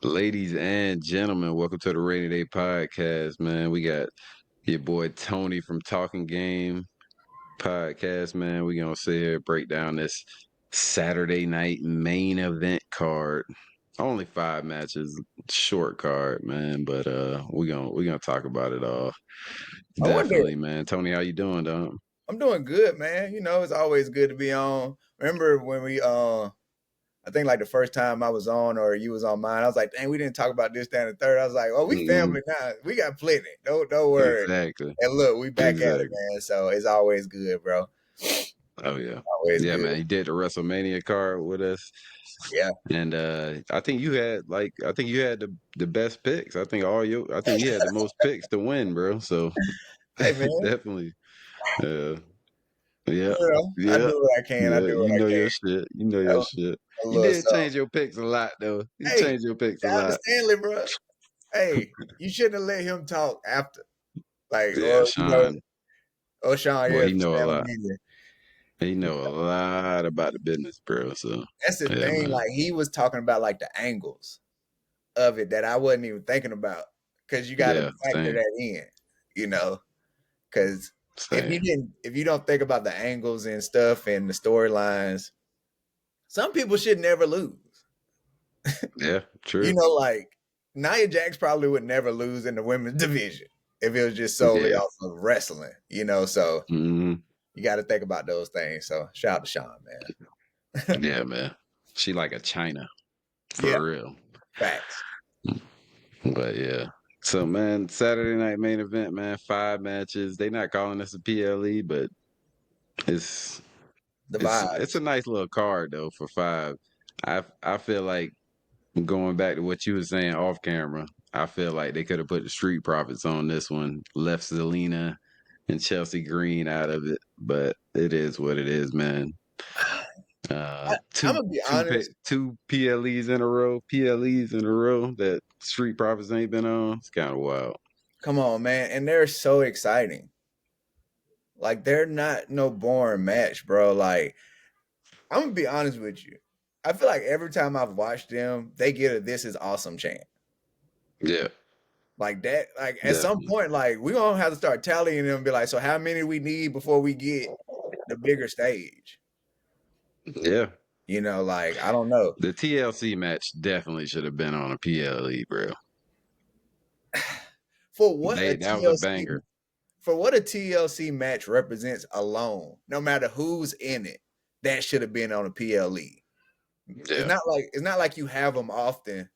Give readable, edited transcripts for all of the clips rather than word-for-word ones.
Ladies and gentlemen, welcome to the Rainy Day podcast, man. We got your boy Tony from Talking Game podcast, man. We gonna sit here and break down this Saturday night main event card. Only 5 matches, short card, man. But we gonna talk about it all. I wonder. Definitely, man. Tony, how you doing, dog? I'm doing good, man. It's always good to be on. Remember when I think like the first time I was on or you was on mine, I was like, dang, we didn't talk about this, that, and the third. I was like, oh, we Hmm. family now. We got plenty. Don't worry. Exactly. And look, we back at it, Exactly. man. So it's always good, bro. Oh yeah. Always Yeah, good. man. He did the WrestleMania card with us. Yeah. And I think you had the best picks. I think you had the most picks to win, bro. So Hey, man. definitely. Uh yeah. I Yeah. do what I can. I Yeah. do You what I know can. your shit. You know your shit. A You little did something. change your picks a lot though. You Hey, changed your picks a shout out to lot. Stanley, bro. Hey, you shouldn't have let him talk after. Like, Yeah, Sean. oh, Sean, Boy, yeah, he from know a Family lot. Media. He know a lot about the business, bro. So That's the yeah, thing. man. Like he was talking about like the angles of it that I wasn't even thinking about because you got to Yeah, factor same. that in, you know. Because Same. if you don't think about the angles and stuff and the storylines, some people should never lose. Yeah, true. Like Nia Jax probably would never lose in the women's division if it was just solely Yeah. off of wrestling, So Hmm. you got to think about those things. So shout out to Sean, man. Yeah, man. She like a China. Yeah, For real. facts. But yeah. So man, Saturday night main event, man, 5 matches. They not calling this a PLE, but it's The it's a vibes. nice little card though for 5. I feel like going back to what you were saying off camera, I feel like they could have put the Street Profits on this one, left Zelina and Chelsea Green out of it, but it is what it is, man. I'm gonna be honest. Two PLEs in a row that Street Profits ain't been on. It's kind of wild. Come on, man. And they're so exciting. Like they're not no boring match, bro. Like I'm gonna be honest with you. I feel like every time I've watched them, they get a "this is awesome" chant. Yeah, Like that, like at some definitely. point, like we're gonna have to start tallying them and be like, so how many we need before we get the bigger stage? Yeah, Like I don't know. the TLC match definitely should have been on a PLE, bro. For what a That was a TLC banger. for what a TLC match represents alone, no matter who's in it, that should have been on a PLE. Yeah, It's not like you have them often.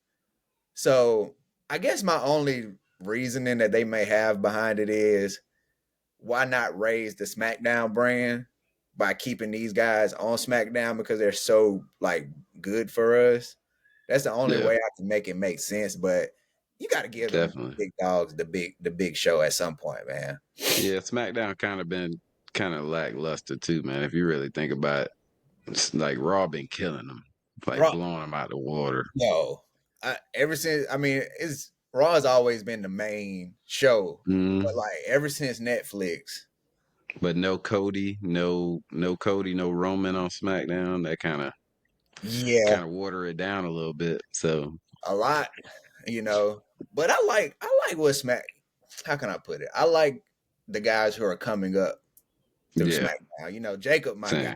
So I guess my only reasoning that they may have behind it is why not raise the SmackDown brand by keeping these guys on SmackDown because they're so like good for us. That's the only yeah, way I can make it make sense. But you got to give them definitely. big dogs the big show at some point, man. Yeah, SmackDown kind of been kind of lackluster too, man. If you really think about it, it's like Raw been killing them, like Raw, blowing them out the water. no, ever since I mean, it's Raw has always been the main show, but Mm. like ever since Netflix, But no Cody, no Cody, no Roman on SmackDown. That yeah, kind of water it down a little bit. So a lot, you know. But I like what Smack. How can I put it? I like the guys who are coming up through yeah, SmackDown. Jacob, my guy. same.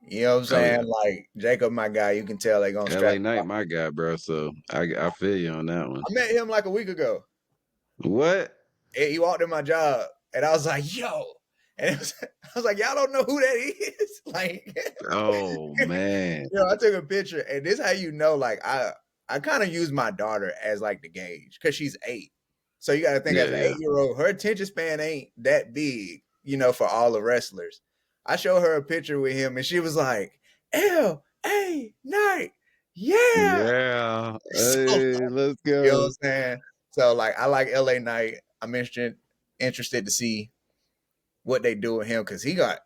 You know what I'm Oh saying? yeah, Like Jacob, my guy. You can tell they're gonna strap. LA Knight, my guy, bro. So I feel you on that one. I met him like a week ago. What? And he walked in my job, and I was like, "Yo," I was like, "Y'all don't know who that is?" Like, Oh man. I took a picture, and this how like I kind of use my daughter as like the gauge because she's 8. So you got to think Yeah, as an yeah. 8-year-old, her attention span ain't that big, for all the wrestlers. I showed her a picture with him, and she was like, "L.A. Knight, yeah." Yeah. So Hey, let's you know what go. I'm saying? So like I like L.A. Knight. I'm interested to see what they do with him because he got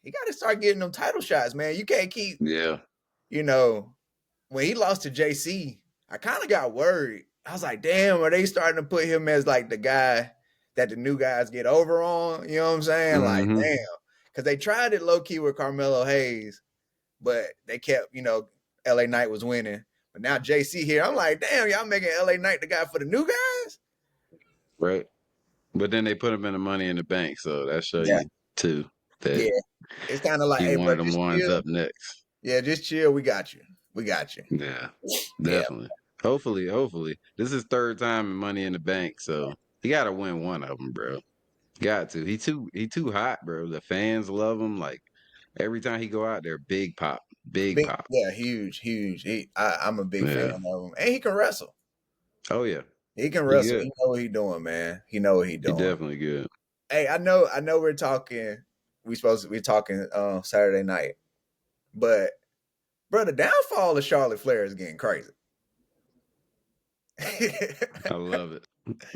to start getting them title shots, man. You can't keep, Yeah. you know, when he lost to JC, I kind of got worried. I was like, damn, are they starting to put him as like the guy that the new guys get over on? You know what I'm saying? Like, Hmm. damn. Because they tried it low key with Carmelo Hayes, but they kept, LA Knight was winning. But now JC here, I'm like, damn, y'all making LA Knight the guy for the new guys? Right. But then they put him in the Money in the Bank, so that show Yeah. you too that Yeah. It's kind of like, he hey, one bro, of them just ones chill. up next. Yeah, just chill. We got you. We got you. Yeah, Yeah. definitely. Hopefully. This is third time in Money in the Bank, so he got to win one of them, bro. Got to. He too hot, bro. The fans love him. Like every time he go out there, big Big, pop. yeah, huge, huge. I'm a big fan Yeah. of him. And he can wrestle. Oh yeah. He can He wrestle. good. He know what he doing, man. He know what he He doing. definitely good. Hey, I know we're talking, we're talking Saturday night, but bro, the downfall of Charlotte Flair is getting crazy. I love it.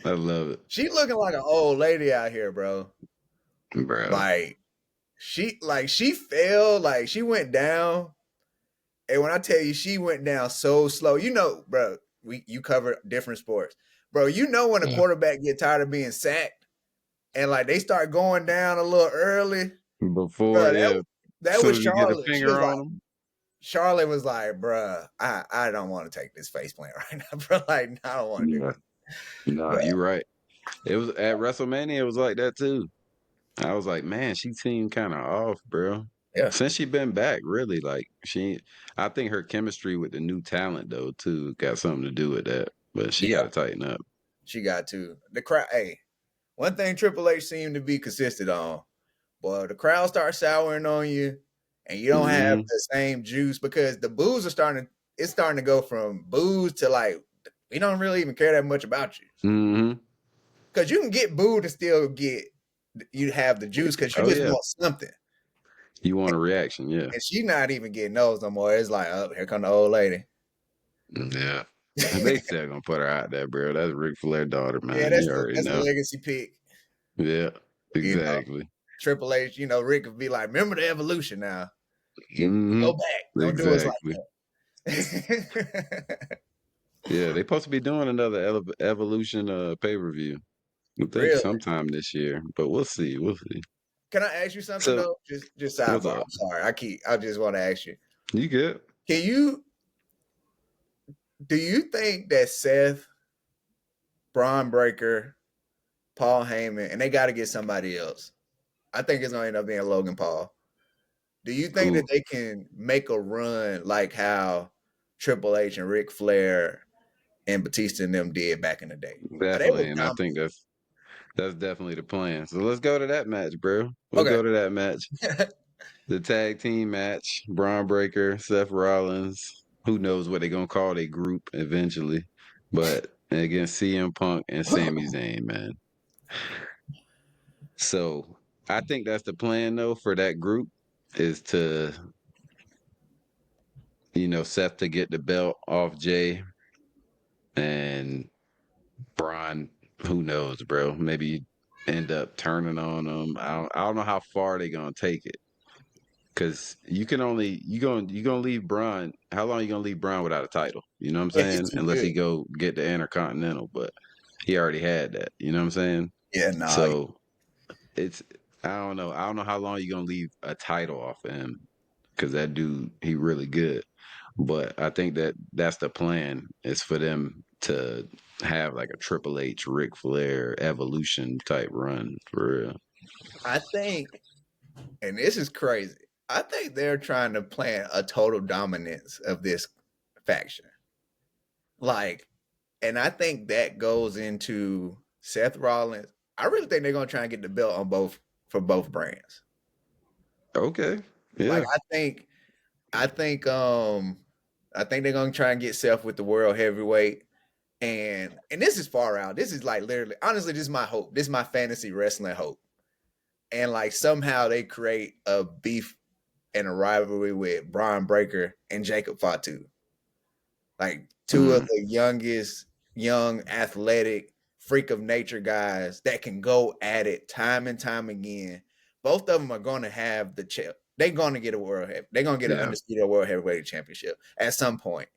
I love it, She looking like an old lady out here, bro. bro. Like she fell, like she went down. And when I tell you she went down so slow, bro, you cover different sports. Bro, when a Yeah. quarterback get tired of being sacked and like they start going down a little early, Before, bro, yeah, that soon was as you get a Charlotte. finger on him, Charlotte was like, bruh, I don't want to take this face plant right now, bro. Like, I don't want to do yeah, this. nah, But you're right. It was at WrestleMania. It was like that too. I was like, man, she seemed kind of off, bro. yeah, Since she been back, really, like I think her chemistry with the new talent though too got something to do with that. But she got yeah, to tighten up. she got to. The crowd, hey, one thing Triple H seemed to be consistent on, boy, the crowd starts souring on you and you don't have Hmm. the same juice because the boos it's starting to go from boos to like, we don't really even care that much about you. Hmm. Because you can get booed and still you have the juice because you Oh just yeah, want something. you want a reaction? Yeah, And she not even getting those no more. It's like, oh, here come the old lady. yeah. They still gonna put her out there, bro. That's Ric Flair daughter, Yeah, man. You already that's a know. legacy pick. Yeah, You know, exactly. Triple H. Rick would be like, "Remember the evolution now. Hmm. Go back. Don't do us Exactly. like that." Yeah, they supposed to be doing another Evolution pay-per-view. I think Really? sometime this year, but we'll see. We'll see. Can I ask you something So, though? Just what's sidebar. up? I'm sorry. I just want to ask you. You good? Can you do you think that Seth, Braun Breaker, Paul Heyman, and they got to get somebody else? I think it's gonna end up being Logan Paul. Do you think that Ooh, they can make a run like how Triple H and Ric Flair and Batista and them did back in the day? They definitely, was and I dominant. think that's definitely the plan. So let's go to that match, bro. We'll Okay. go to that match. The tag team match: Braun Breaker, Seth Rollins. Who knows what they're gonna call their group eventually? But against CM Punk and Sami Zayn, man. So I think that's the plan though for that group is to Seth to get the belt off Jay and Braun. Who knows, bro? Maybe end up turning on them. I don't know how far they gonna take it because you gonna leave Braun. How long you gonna leave Braun without a title? You know what I'm Yeah, he's saying? too Unless good. he go get the Intercontinental, but he already had that. You know what I'm saying? Yeah, nah. So it's I don't know. I don't know how long you gonna leave a title off of him because that dude he really good. But I think that's the plan is for them to have like a Triple H, Ric Flair evolution type run for real. I think, and this is crazy. I think they're trying to plan a total dominance of this faction. Like, and I think that goes into Seth Rollins. I really think they're gonna try and get the belt on both for both brands. Okay. Like, Yeah. I think, I think they're gonna try and get Seth with the world heavyweight. And this is far out. This is like literally, honestly, this is my hope. This is my fantasy wrestling hope. And like somehow they create a beef and a rivalry with Braun Breaker and Jacob Fatu. Like two of Mm, the young, athletic, freak of nature guys that can go at it time and time again. Both of them are going to have the chip. They're going to get a they're going to get an yeah. undisputed world heavyweight championship at some point.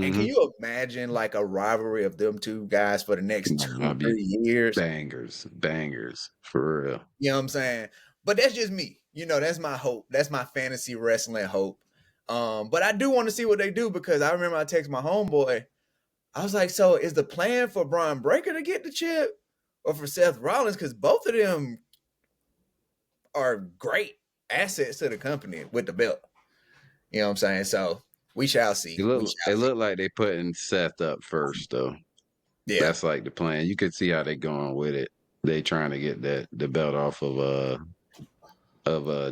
And can Mm-hmm. you imagine like a rivalry of them two guys for the next two, Gonna be 3 years? bangers for real. You know what I'm saying? But that's just me. That's my hope. That's my fantasy wrestling hope. But I do want to see what they do because I remember I texted my homeboy. I was like, so is the plan for Braun Breaker to get the chip or for Seth Rollins? Because both of them are great assets to the company with the belt. You know what I'm saying? So we shall see. We It shall see. looked like they putting Seth up first though. Yeah. That's like the plan. You could see how they going with it. They trying to get the belt off of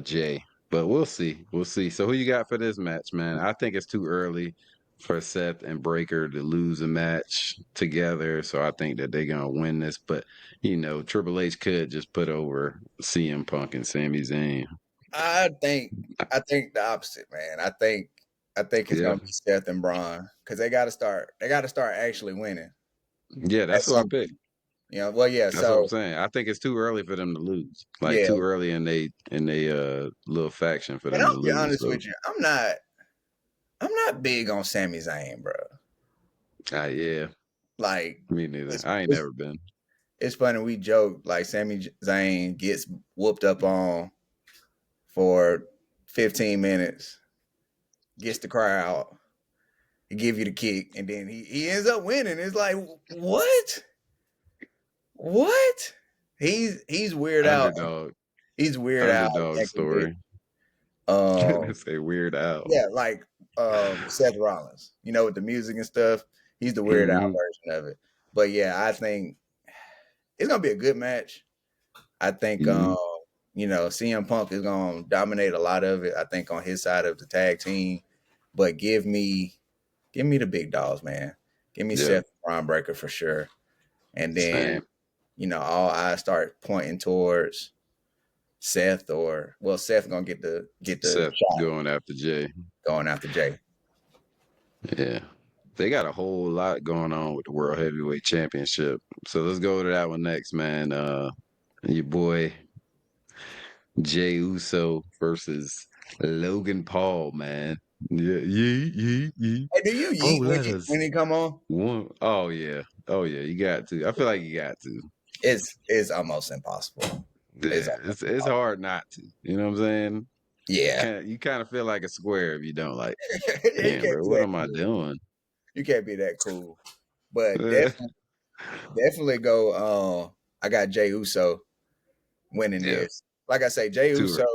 Jay. But we'll see. We'll see. So who you got for this match, man? I think it's too early for Seth and Breaker to lose a match together. So I think that they're gonna win this. But Triple H could just put over CM Punk and Sami Zayn. I think I think the opposite, man. I think it's Yeah. gonna be Seth and Braun because they got to start. They got to start actually winning Yeah, at that's who I some picked. point. Well, yeah. That's what I'm So saying. I think it's too early for them to lose. Like yeah, too early in they little faction for and them to I'll be lose. honest So with you. I'm not big on Sami Zayn, bro. yeah, Like me neither. it's I ain't it's, never been. it's funny. We joke like Sami Zayn gets whooped up on for 15 minutes, gets the crowd, he give you the kick, and then he ends up winning. It's like what? What? He's weird out. Underdog. He's weird out. Underdog Back in the day. story. Um, Say Weird Al. yeah, like Seth Rollins. With the music and stuff. He's the weird out Hmm. version of it. But yeah, I think it's gonna be a good match. I think Hmm. CM Punk is gonna dominate a lot of it. I think on his side of the tag team. But give me the big dogs, man. Give me Yeah, Seth Braun Breaker for sure. And then, same. all eyes start pointing towards Seth Seth gonna get the Seth shot going after Jay. going after Jay. Yeah. They got a whole lot going on with the World Heavyweight Championship. So let's go to that one next, man. Your boy Jay Uso versus Logan Paul, man. Yeah, yeah. Hey, do you Oh, yeet when let he us when he come on? one. Oh yeah. Oh yeah. You got to. I feel like you got to. It's almost impossible. It's Yeah. almost It's impossible. hard not to. You know what I'm saying? Yeah. You kind of feel like a square if you don't like. Yeah, you Damn, can't bro. be What that am I cool. doing? You can't be that cool. But definitely go. I got Jay Uso winning Yeah. this. Like I say, Jay Too. Uso.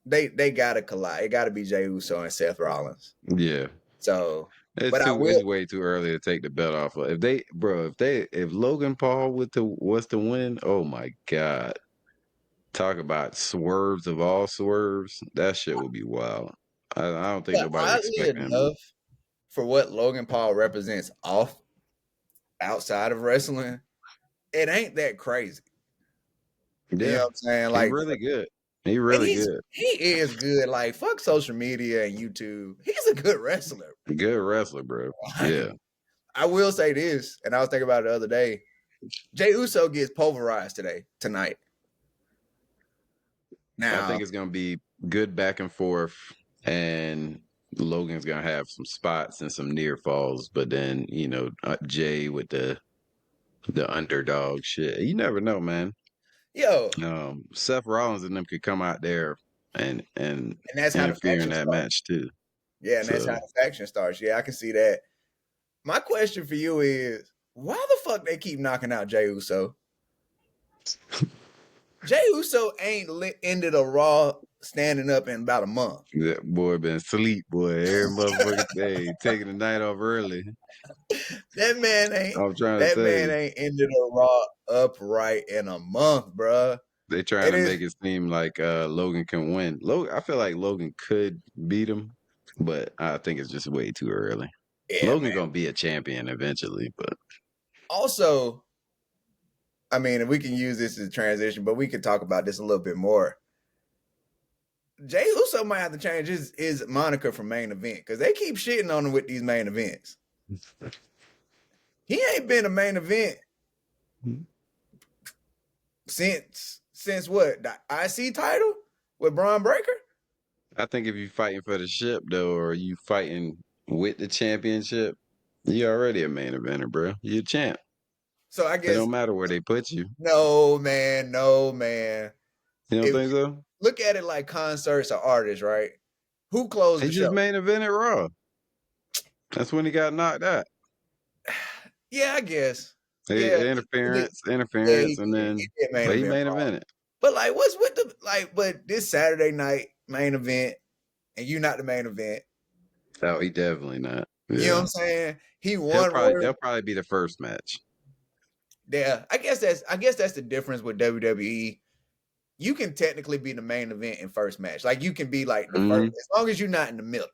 They gotta collide. It gotta be Jey Uso and Seth Rollins. Yeah. So, It's but I too. will. It's way too early to take the belt off. If they, bro, if Logan Paul was to win, oh my god, talk about swerves of all swerves. That shit would be wild. I don't think But nobody oddly expecting him. enough, for what Logan Paul represents off outside of wrestling, it ain't that crazy. You know Yeah, what I'm saying? he Like, really good. He and really he's good. he is good. Like, fuck social media and YouTube. He's a good wrestler. Good wrestler, bro. Like, Yeah, I will say this, and I was thinking about it the other day. Jey Uso gets pulverized tonight. I Now, think it's gonna be good back and forth, and Logan's gonna have some spots and some near falls, but then Jay with the underdog shit. You never know, man. yo, Seth Rollins and them could come out there and and that's how the interfere in faction that starts. match too. Yeah, and that's how So the faction starts. Yeah, I can see that. My question for you is, why the fuck they keep knocking out Jey Uso? Jey Uso ain't ended a Raw standing up in about a month. that boy been asleep, boy, every motherfucking day, taking the night off early. That man ain't I'm trying to that tell man you, ain't ended a Raw upright in a month, bruh. they trying It to is, make it seem like Logan can win. I feel like Logan could beat him, but I think it's just way too early. yeah, Logan man. gonna be a champion eventually, but Also, I mean, we can use this as a transition, but we could talk about this a little bit more. Jey Uso might have to change his moniker from main event because they keep shitting on him with these main events. He ain't been a main event since what, the IC title with Braun Breaker. I think if you fighting for the ship though, or you fighting with the championship, you already a main eventer, bro. You a champ. So I It guess don't matter where they put you. no, man. You don't If think so? look at it like concerts or artists, right? Who closed He the just show? main evented Raw. That's when he got knocked out. Yeah, I guess. Yeah, he did. Interference, Yeah, interference, and he then did main but he event main Raw. evented. But like, what's with the like? But this Saturday night main event, and you not the main event. Oh, he definitely not. You know what Yeah. I'm saying? He won They'll Royal. probably be the first match. Yeah, I guess that's the difference with WWE. You can technically be the main event in first match. Like you can be like the first, Hmm. as long as you're not in the middle.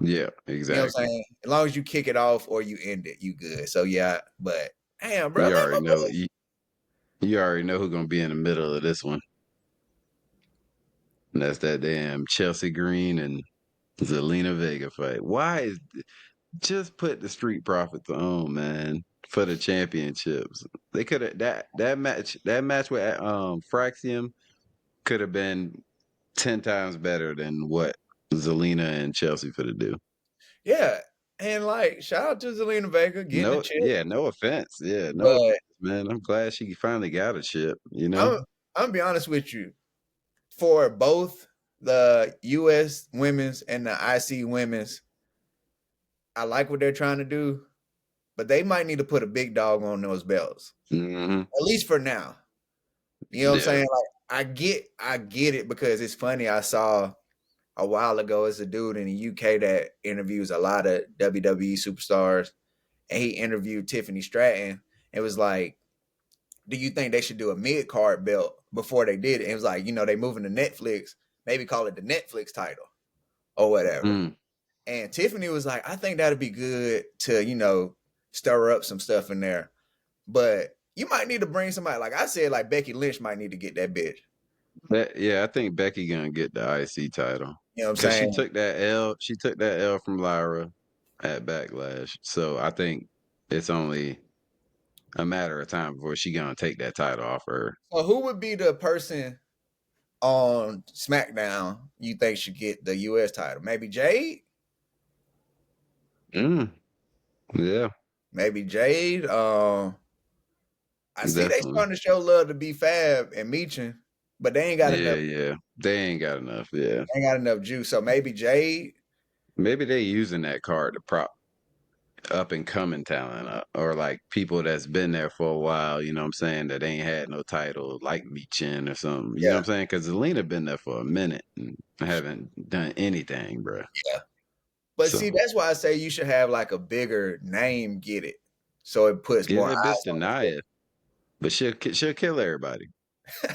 Yeah, You know what I'm exactly. saying? As long as you kick it off or you end it, you good. So yeah, but damn, bro, You let already my know boy. you already know who's gonna be in the middle of this one. And that's that damn Chelsea Green and Zelina Vega fight. Why is just put the Street Profits on, man, for the championships? They could have that match with Fraxium could have been 10 times better than what Zelina and Chelsea for to do. Yeah, and like shout out to Zelina Vega getting the No, chip, yeah, no offense. Yeah, no but offense, man. I'm glad she finally got a chip, you know? I'm I'm gonna be honest with you. For both the U.S. women's and the IC women's, I like what they're trying to do, but they might need to put a big dog on those belts, Hmm. at least for now. You know what I'm Yeah. saying? Like I get it because it's funny. I saw a while ago, it's a dude in the UK that interviews a lot of WWE superstars, and he interviewed Tiffany Stratton. It was like, do you think they should do a mid card belt before they did it? And it was like, they moving to Netflix, maybe call it the Netflix title or whatever. Mm. And Tiffany was like, I think that'd be good to, stir up some stuff in there. But you might need to bring somebody, like I said, like Becky Lynch might need to get that bitch. Yeah, I think Becky gonna get the IC title You know what I'm because she saying? took that L. She took that L from Lyra at Backlash. So I think it's only a matter of time before she gonna take that title off her. So who would be the person on SmackDown you think should get the US title? Maybe Jade? Mm, yeah, Maybe Jade. I see they definitely. starting to show love to be Fab and Meechin, but they ain't got Yeah, enough. yeah. They ain't got enough. Yeah, Ain't got enough juice. So maybe Jade. maybe they using that card to prop up and coming talent up, or like people that's been there for a while. You know what I'm saying? That ain't had no title, like Chin or something. You know what Yeah, I'm saying? Because Zelina been there for a minute and haven't done anything, bro. yeah. But see, So that's why I say you should have like a bigger name get it, so it puts give more that bitch eyes to on the Nia, but she'll kill everybody,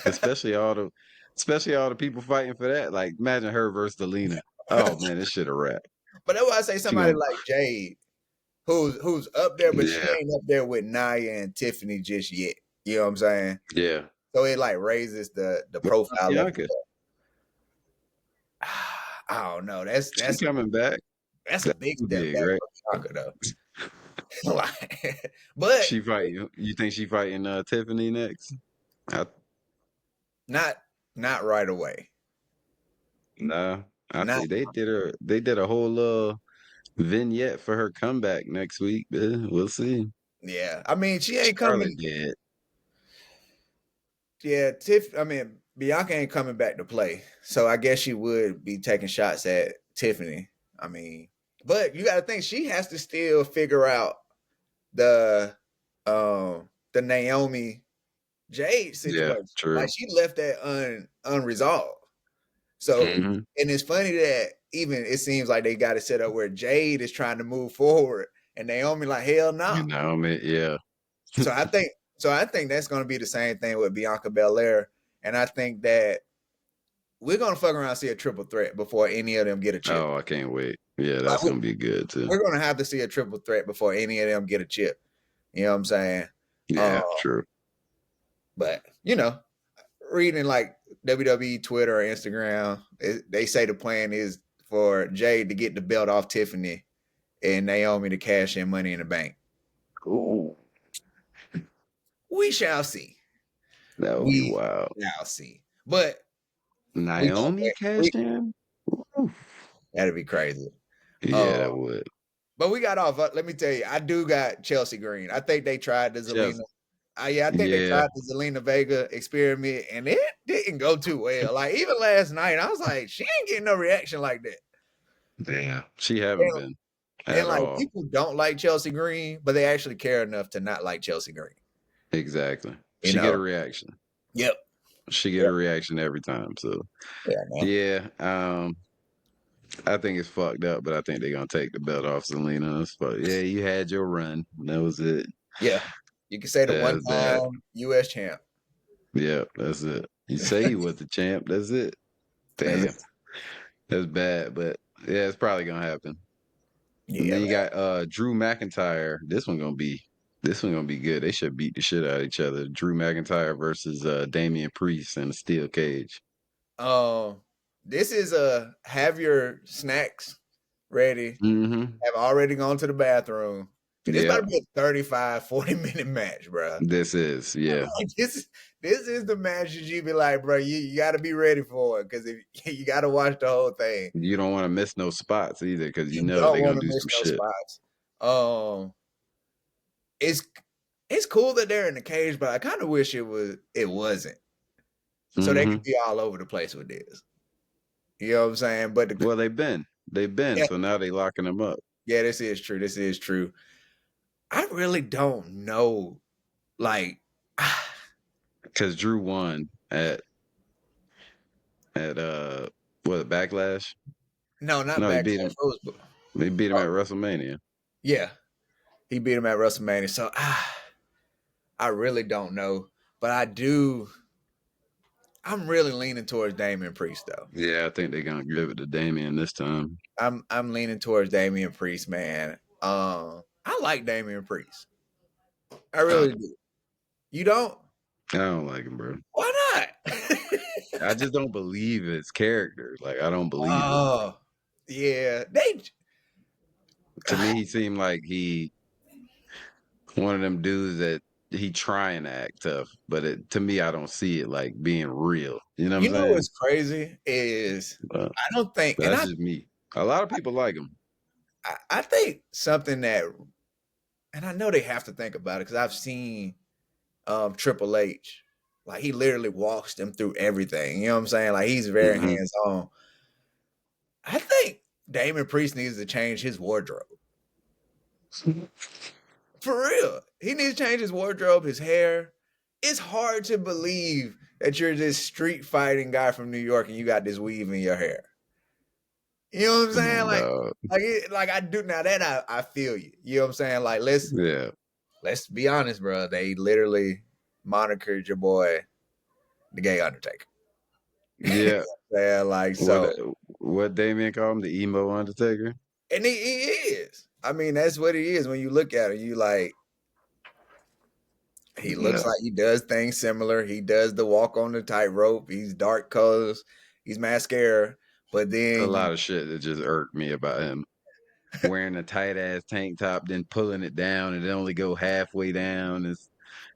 especially all the people fighting for that. Like imagine her versus Zelina. Oh man, this shit a wrap. But that's why I say She somebody gonna like Jade, who's up there, but she yeah ain't up there with Nia and Tiffany just yet. You know what I'm saying? yeah. So it like raises the What about profile of Bianca? I don't know. She coming back. That's a That's big too step big, back right? for Bianca though. Like, but She fighting. You think she fighting Tiffany next? I, not not right away. nah, I Not think they did her. They did a whole vignette for her comeback next week. We'll see. yeah. I mean, she ain't coming. Charlotte did. Yeah, I mean, Bianca ain't coming back to play. So I guess she would be taking shots at Tiffany. I mean, but you got to think she has to still figure out the the Naomi Jade Yeah, situation. Like true. she left that unresolved. So, Hmm. and it's funny that even it seems like they got it set up where Jade is trying to move forward and Naomi like hell no. You know, I mean, yeah, So I think that's going to be the same thing with Bianca Belair, and I think that we're going to fuck around and see a triple threat before any of them get a chip. oh, I can't wait. Yeah, Like that's gonna be good too. we're going to have to see a triple threat before any of them get a chip. You know what I'm saying? Uh, Yeah, true. but reading like WWE Twitter or Instagram, they say the plan is for Jade to get the belt off Tiffany and Naomi to cash in Money in the Bank. Ooh, We shall see. that would be We wild. shall see. But we gonna Naomi we cashed in. Ooh. that'd be crazy. Yeah, Uh, that would. but we got off. Let me tell you, I do got Chelsea Green. I think they tried the Zelina. Chelsea. Yeah, I think they Yeah, tried the Zelina Vega experiment, and it didn't go too well. Like even last night, I was like, she ain't getting no reaction like that. Yeah, she haven't And, been and at like all. people don't like Chelsea Green, but they actually care enough to not like Chelsea Green. Exactly. You She get a know? reaction. Yep. She get Yep. a reaction every time. So Yeah, man. yeah, I think it's fucked up, but I think they're gonna take the belt off Selena. But yeah, you had your run. That was it. Yeah. You can say the Yeah, one that's bad. time US champ. Yeah, that's it. You say you was the champ. That's it. That's Damn, it. that's bad. But yeah, it's probably gonna happen. And Yeah, then you man. got Drew McIntyre. This one gonna be good. They should beat the shit out of each other. Drew McIntyre versus Damian Priest in a steel cage. Um, this is a have your snacks ready. Mm-hmm. Have already gone to the bathroom. Cause this about Yeah, to be a 35, 40 minute match, bro. this is. Yeah. Like this is the match that you be like, bro, you gotta be ready for it. Cause if you gotta watch the whole thing. You don't want to miss no spots either because you You know don't they're want gonna to do miss some no shit. spots. Um, it's it's cool that they're in the cage, but I kind of wish it wasn't. So they could Mm-hmm. be all over the place with this. You know what I'm saying? But Well, they've been. yeah, So now they locking them up yeah, this is true. This is true. I really don't know. Like, because Drew won at what Backlash. no, not No, he Backlash. beat him. It was, He beat him oh, at WrestleMania. yeah, he beat him at WrestleMania. So I really don't know, but I do. I'm really leaning towards Damian Priest though. Yeah, I think they're gonna give it to Damian this time. I'm leaning towards Damian Priest, man. I like Damian Priest. I I, really do. You don't? I don't like him, bro. Why not? I just don't believe his character. Like I don't believe it. Oh, yeah. They To me, he seemed like he one of them dudes that he trying to act tough, but to me, I don't see it like being real. You know what I'm you know saying? what's crazy is But, I don't think, but and that's just me. A lot of people like him. I think something that, and I know they have to think about it because I've seen Triple H, like he literally walks them through everything. You know what I'm saying? Like he's very Hmm. hands on. I think Damon Priest needs to change his wardrobe for real. He needs to change his wardrobe, his hair. It's hard to believe that you're this street fighting guy from New York and you got this weave in your hair. You know what I'm Come saying? on, dog. Like I do now. That I feel you. You know what I'm saying? Like Yeah, let's be honest, bro. They literally monikered your boy the Gay Undertaker. yeah. Yeah, like What so, what Damien call him? The emo Undertaker. and he is. I mean, that's what he is. When you look at him, you like he looks Yeah, like he does things similar. He does the walk on the tightrope. He's dark colors. He's mascara. But a then you lot of shit that just irked me about him. Wearing a tight ass tank top, then pulling it down, and it only go halfway down. It's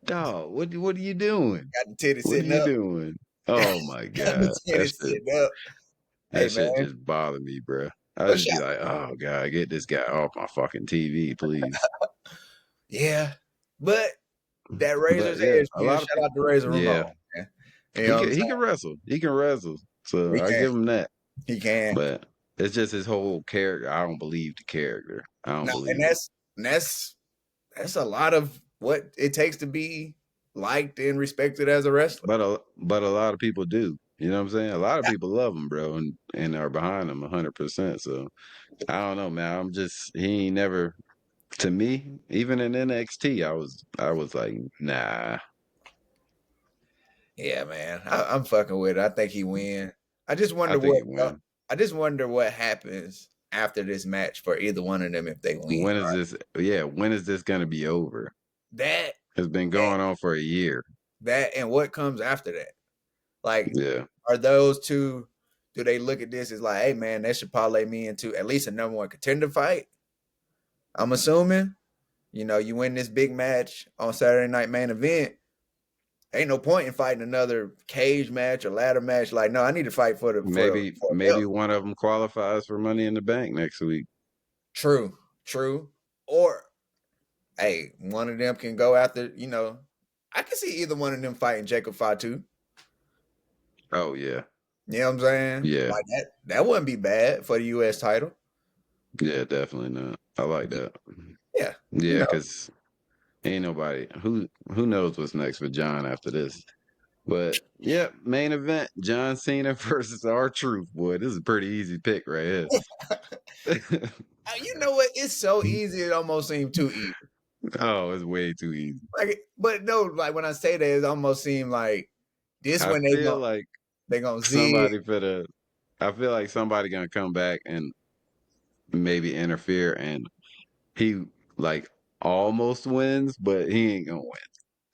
dog. What are you doing? got the titty What are sitting you up. doing? Oh my Got the god, titty sitting up. Hey that man, shit just bothered me, bro. I but just be like, oh god, get this guy off my fucking TV, please. yeah, but that But Razor's yeah, Edge a feud. lot of Shout people. out to Razor Yeah, Ramon. Man. You know what I'm he saying? can wrestle. He can wrestle. So He I can. give him that. He can. But it's just his whole character. I don't believe the character. I don't No, and believe it. that's a lot of what it takes to be liked and respected as a wrestler. But a lot of people do. You know what I'm saying? A lot of people love him, bro, and are behind him 100%. So I don't know, man. He ain't never to me. Even in NXT, I was like, nah. Yeah, man, I'm fucking with it. I think he win. I just I wonder think what he win. I just wonder what happens after this match for either one of them if they win. When is Right? this? Yeah, when is this gonna be over? That It's been and going on for a year. that and what comes after that. Like, Yeah. are those two? Do they look at this as like, hey man, that should parlay me into at least a number one contender fight? I'm assuming. You know, you win this big match on Saturday Night Main Event. Ain't no point in fighting another cage match or ladder match. Like, no, I need to fight for Maybe for a belt. one of them qualifies for Money in the Bank next week. True, true. Or hey, one of them can go after. You know, I can see either one of them fighting Jacob Fatu. Oh yeah, You know what I'm saying? yeah. Like that wouldn't be bad for the U.S. title. Yeah, definitely not. I like that. Yeah, Yeah, because ain't nobody who knows what's next for John after this. But yeah, main event: John Cena versus R Truth. Boy, this is a pretty easy pick right here. You know what? It's so easy. It almost seemed too easy. Oh, it's way too easy. Like, but no, like when I say that, it almost seemed like this I one feel like they gonna zig. somebody for the. I feel like somebody gonna come back and maybe interfere, and he like almost wins, but he ain't gonna win.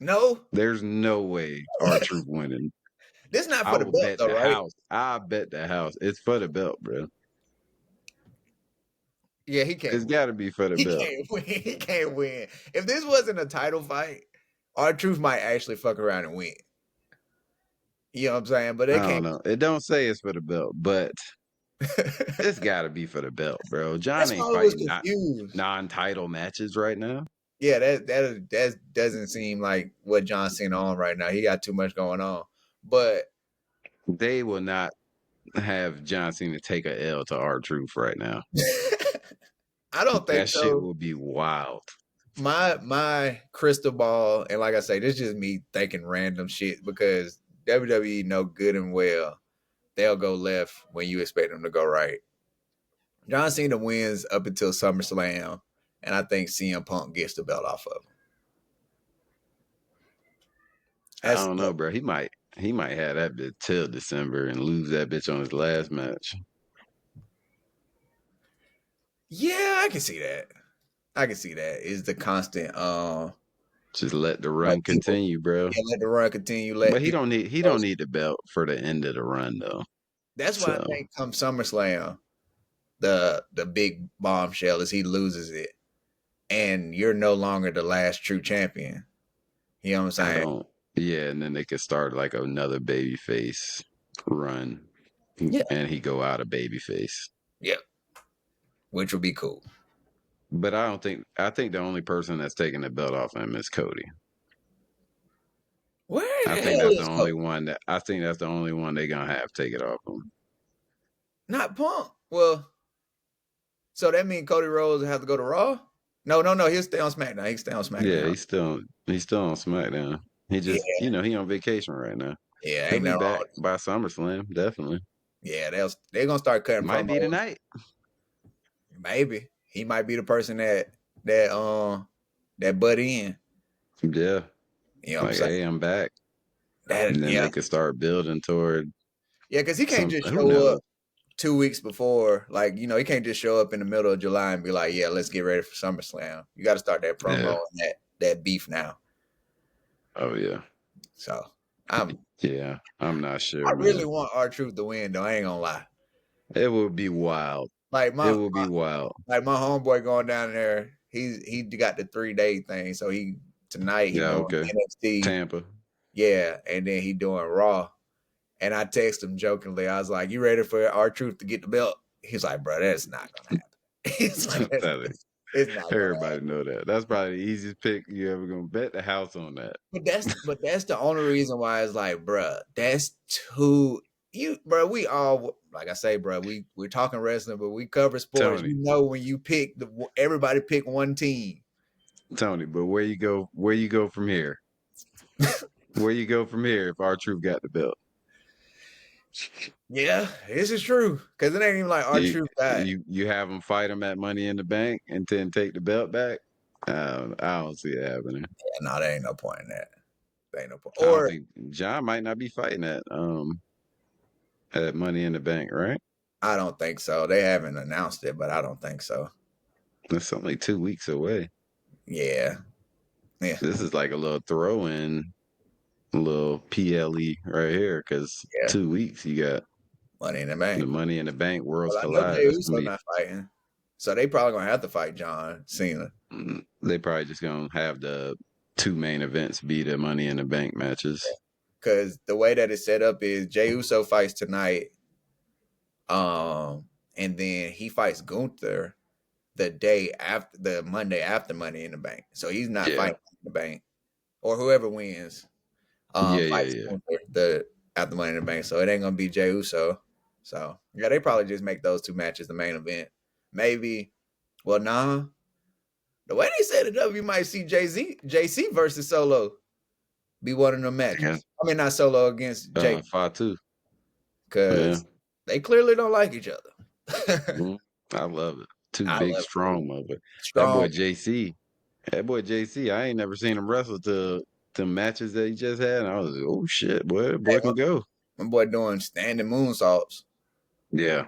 No, There's no way R Truth winning. this not I for the will belt bet though, the right? house. I bet the house. It's for the belt, bro. Yeah, he It's can't win. got to be for the He belt. can't win. He can't win. If this wasn't a title fight, our truth might actually fuck around and win. You know what I'm saying? But I they don't can't. know. It don't say it's for the belt, but it's got to be for the belt, bro. John That's ain't why I was fighting not confused. non-title matches right now. Yeah, that doesn't seem like what John Cena on right now. He got too much going on. But They will not have John Cena take a L to R Truth right now. I don't think That shit so. will be wild. My crystal ball, and like I say, this is just me thinking random shit because WWE know good and well they'll go left when you expect them to go right. John Cena wins up until SummerSlam, and I think CM Punk gets the belt off of him. I That's don't know, bro. He might have that bitch till December and lose that bitch on his last match. yeah, I can see that. I can see that. Is the constant Just let the like run people, continue, bro. yeah, let the run continue, But let he people don't need he don't first. need the belt for the end of the run though. That's why I So think come SummerSlam, the big bombshell is he loses it, and you're no longer the last true champion. You know what I'm I saying? don't. Yeah, and then they could start like another babyface run, Yeah. and he go out of babyface. Yeah. Which would be cool. But I don't think. I think the only person that's taking the belt off him is Cody. Where I the think hell that's the is only Cody? one that. I think that's the only one they gonna have take it off him. Not Punk. Well, so that means Cody Rhodes will have to go to Raw? No, no, no. He'll stay on SmackDown. He can stay on Yeah, SmackDown. he's still on SmackDown. He just Yeah. he on vacation right now. Yeah, He'll ain't be nothing wrong back with it. by SummerSlam, definitely. Yeah, they're gonna start cutting Might be promos. tonight. Maybe. He might be the person that butt in. Yeah, You know what I'm like saying? hey, I'm back, That and then yeah. they could start building toward Yeah, because he can't just something. Who show up knows? 2 weeks before. Like, he can't just show up in the middle of July and be like, yeah, let's get ready for SummerSlam. You gotta start that promo Yeah. and that beef now. Oh yeah. So I'm Yeah. I'm not I sure, really man. want R Truth to win though. I ain't gonna lie. It would be wild. Like It my would be wild. like my homeboy going down there. He got the 3-day thing. So he tonight he Yeah. doing Okay. NXT. Tampa. Yeah, and then he doing Raw. And I text him jokingly. I was like, "You ready for R Truth to get the belt?" He's like, "Bro, that's not gonna happen." He's like, Tell you. it's not gonna Everybody happen." know that. That's probably the easiest pick you ever gonna bet the house on that. But that's the only reason why it's like, bruh, that's too bro. We all like I say, bro. We're talking wrestling, but we cover sports. Tony. You know, when you pick everybody pick one team. Tony, but where you go from here? Where you go from here if our truth got the belt? Yeah, this is true because it ain't even like our You truth got. you have them fight him at Money in the Bank and then take the belt back? I don't see it happening. Yeah, no, there ain't no point in that. There ain't no point. I don't Or think John might not be fighting at Money in the Bank, right? I don't think so. They haven't announced it, but I don't think so. It's only 2 weeks away. Yeah, yeah, This is like a little throw in, a little PLE right here, because yeah. 2 weeks you got Money in the the Bank. Money in the Bank Worlds Well, I know Collide. Jey That's gonna Uso be. not fighting, so they probably gonna have to fight John Cena. They probably just gonna have the two main events be the Money in the Bank matches. Because the way that it's set up is Jey Uso fights tonight, and then he fights Gunther the day after the Monday after Money in the Bank. So he's not Yeah, fighting Money in the Bank, or whoever wins, yeah, yeah, fights yeah. Gunther the after Money in the Bank. So it ain't gonna be Jey Uso. So yeah, they probably just make those two matches the main event. maybe. Well, nah. The way they said it up, you might see JC versus Solo be one of them Yeah. matches. I mean, not Solo against Jake, 5-2. Yeah. because they clearly don't like each other. Mhm. I love it. Two I big, love it. strong mother. That boy Strong. JC. That boy JC. I ain't never seen him wrestle to the matches that he just had. And I was like, oh shit, boy, that Hey, boy can go. my boy doing standing moonsaults. Yeah.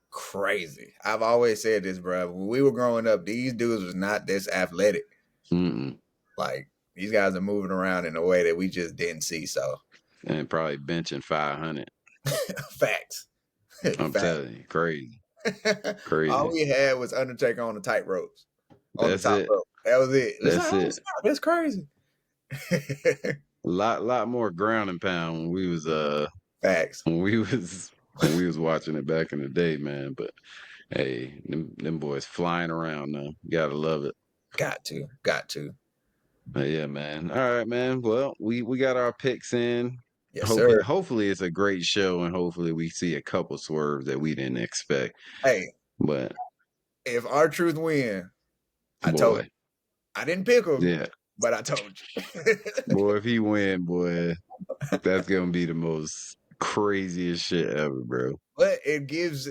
Crazy. I've always said this, bro. When we were growing up, these dudes was not this athletic. Mm-mm. Like these guys are moving around in a way that we just didn't see. So And probably benching 500. facts. I'm Facts. telling you, crazy, All crazy. we had was Undertaker on the tight ropes, on the That's top it. rope. That was it. It's like, That's oh, it. snap, that's crazy. Lot more ground and pound Facts. when we was when we was watching it back in the day, man. But hey, them boys flying around now. Gotta love it. Got to. Got to. But yeah, man. All right, man. Well, we got our picks in. Yes, sir. Hopefully it's a great show, and hopefully we see a couple swerves that we didn't expect. Hey, But if our truth win, I told you. boy, I didn't pick him, yeah, but I told you. boy, if he win, boy, that's gonna be the most craziest shit ever, bro. But it gives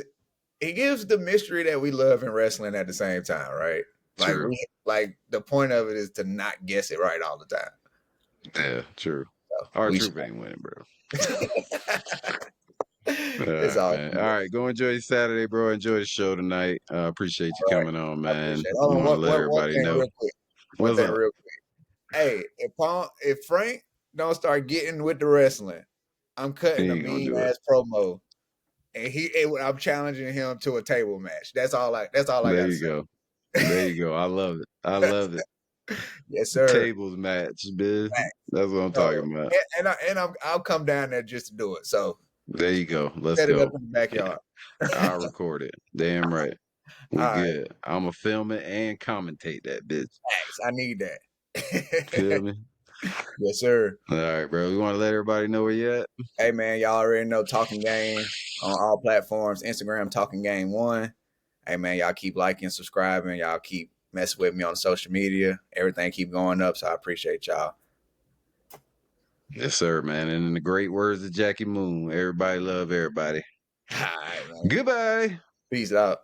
the mystery that we love in wrestling at the same time, right? Like True. like the point of it is to not guess it right all the time. Yeah, true. So Our we truth ain't winning, bro. All it's right, all man. All good. right, go enjoy your Saturday, bro. Enjoy the show tonight. Appreciate you All right. coming on, I man. appreciate it. We Hold on, want to let one everybody thing know real quick. One what's thing up. real quick. Hey, if Frank don't start getting with the wrestling, I'm He cutting a ain't gonna mean do it. ass promo, and I'm challenging him to a table match. That's all I There got to you say. go. There you go. I love it. I love it. Yes, sir. Tables match, biz. That's what I'm So, talking about. I'll come down there just to do it. So There you go. Let's set it up go. in the backyard. I'll record it. Damn right. We All right, good. I'ma film it and commentate that bitch. thanks. I need Feel that. me? Yes, sir. All right, bro. You want to let everybody know where you at? Hey, man, y'all already know Talking Game on all platforms. Instagram, Talking Game 1. Hey, man, y'all keep liking, subscribing. Y'all keep messing with me on social media. Everything keep going up, so I appreciate y'all. Yes, sir, man. And in the great words of Jackie Moon, everybody love everybody. All right, man. Goodbye. Peace out.